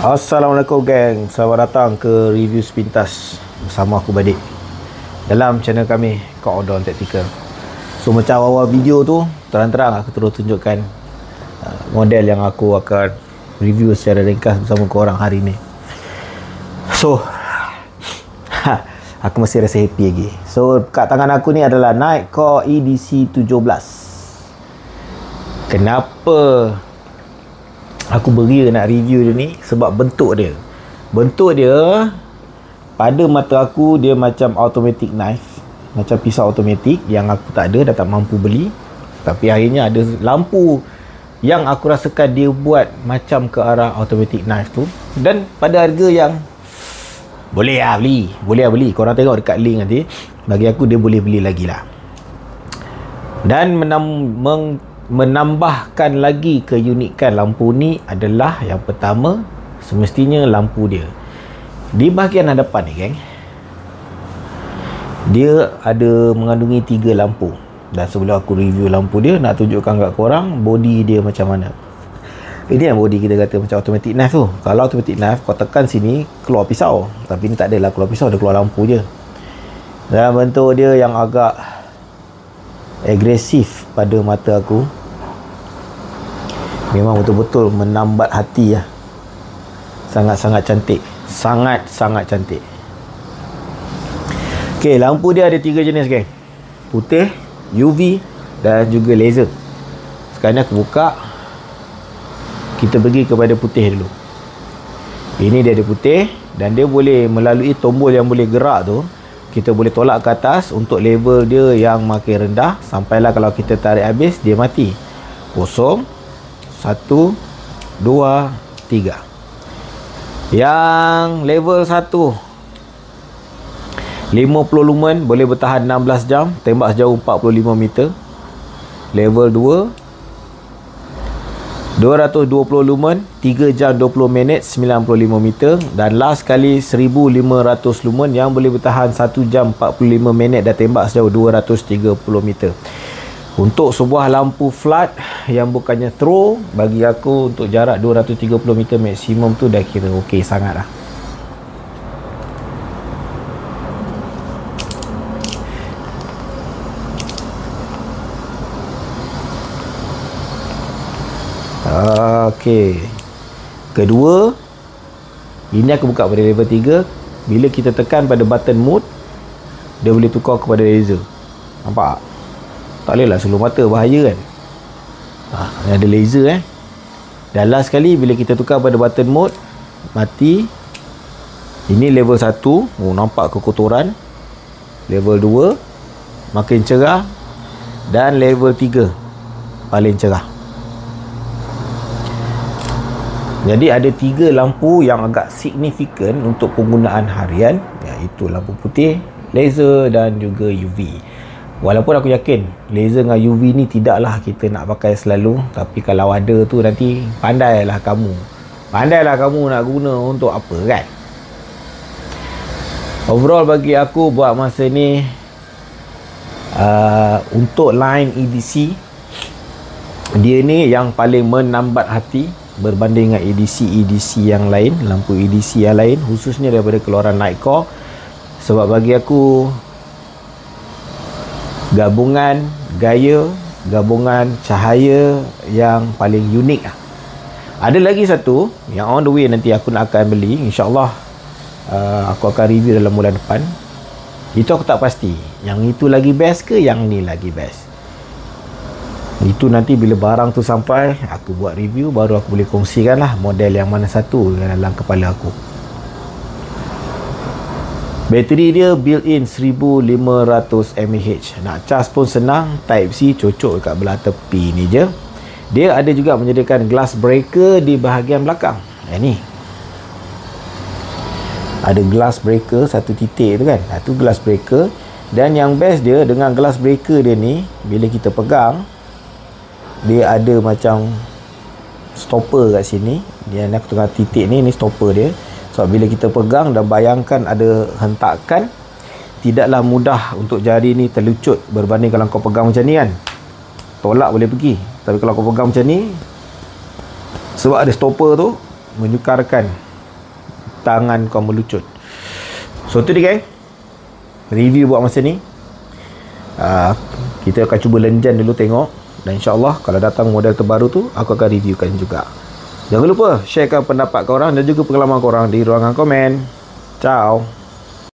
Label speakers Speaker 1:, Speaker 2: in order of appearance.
Speaker 1: Assalamualaikum geng, selamat datang ke review sepintas bersama aku Badik dalam channel kami Countdown Tactical. So macam awal video tu, terang-terang aku terus tunjukkan model yang aku akan review secara ringkas bersama korang hari ni. So aku masih rasa happy lagi. So kat tangan aku ni adalah Nightcore EDC 17. Kenapa aku beria nak review dia ni? Sebab bentuk dia pada mata aku dia macam automatic knife, macam pisau automatik yang aku tak ada dan tak mampu beli. Tapi akhirnya ada lampu yang aku rasakan dia buat macam ke arah automatic knife tu, dan pada harga yang boleh lah beli. Korang tengok dekat link nanti. Bagi aku dia boleh beli lagi lah. Dan menambahkan lagi keunikan lampu ni adalah yang pertama, semestinya lampu dia di bahagian hadapan ni geng, dia ada mengandungi 3 lampu. Dan sebelum aku review lampu dia, nak tunjukkan kat korang body dia macam mana. Ini yang body kita kata macam automatic knife tu. Kalau automatic knife kau tekan sini keluar pisau, tapi ni tak adalah keluar pisau, dia keluar lampu je. Dan bentuk dia yang agak agresif pada mata aku, memang betul-betul menambat hati lah. Sangat-sangat cantik, sangat-sangat cantik. Ok, lampu dia ada 3 jenis geng: putih, UV dan juga laser. Sekarang ni aku buka. Kita pergi kepada putih dulu. Ini dia ada putih, dan dia boleh melalui tombol yang boleh gerak tu, kita boleh tolak ke atas untuk level dia yang makin rendah, sampailah kalau kita tarik habis dia mati. 0, 1, 2, 3. Yang level 1 50 lumen, boleh bertahan 16 jam, tembak sejauh 45 meter. Level 2 220 lumen, 3 jam 20 minit, 95 meter. Dan last kali 1500 lumen yang boleh bertahan 1 jam 45 minit dan tembak sejauh 230 meter. Untuk sebuah lampu flat yang bukannya throw, bagi aku untuk jarak 230 meter maksimum tu dah kira okey sangat lah. Okey. Kedua, ini aku buka pada level 3. Bila kita tekan pada button mode, dia boleh tukar kepada laser. Nampak? Tak boleh lah seluruh mata, bahaya kan. Ada laser Dan last sekali bila kita tukar pada button mode, mati. Ini level 1. Nampak kekotoran. Level 2 makin cerah. Dan level 3 paling cerah. Jadi ada 3 lampu yang agak signifikan untuk penggunaan harian, iaitu lampu putih, laser dan juga UV. Walaupun aku yakin laser dengan UV ni tidaklah kita nak pakai selalu, tapi kalau ada tu nanti pandailah kamu nak guna untuk apa kan. Overall bagi aku buat masa ni, untuk line EDC, dia ni yang paling menambat hati berbanding dengan EDC yang lain, lampu EDC yang lain, khususnya daripada keluaran Nightcore. Sebab bagi aku gabungan gaya, gabungan cahaya yang paling unik lah. Ada lagi satu yang on the way, nanti aku nak akan beli, InsyaAllah aku akan review dalam bulan depan. Itu aku tak pasti yang itu lagi best ke yang ni lagi best. Itu nanti bila barang tu sampai, aku buat review, baru aku boleh kongsikan lah model yang mana satu dalam kepala aku. Bateri dia built-in 1500 mAh. Nak cas pun senang, Type C cocok dekat belah tepi ni je. Dia ada juga menyediakan glass breaker di bahagian belakang. Ni ada glass breaker satu titik tu kan, itu glass breaker. Dan yang best dia, dengan glass breaker dia ni, bila kita pegang, dia ada macam stopper kat sini. Dia nak tengah titik ni stopper dia. So bila kita pegang dan bayangkan ada hentakan, tidaklah mudah untuk jari ni terlucut berbanding kalau kau pegang macam ni kan. Tolak boleh pergi. Tapi kalau kau pegang macam ni, sebab ada stopper tu, menyukarkan tangan kau melucut. So tu dia, guys, review buat masa ni. Kita akan cuba lenjan dulu tengok, dan insyaAllah kalau datang model terbaru tu, aku akan reviewkan juga. Jangan lupa sharekan pendapat korang dan juga pengalaman korang di ruangan komen. Ciao.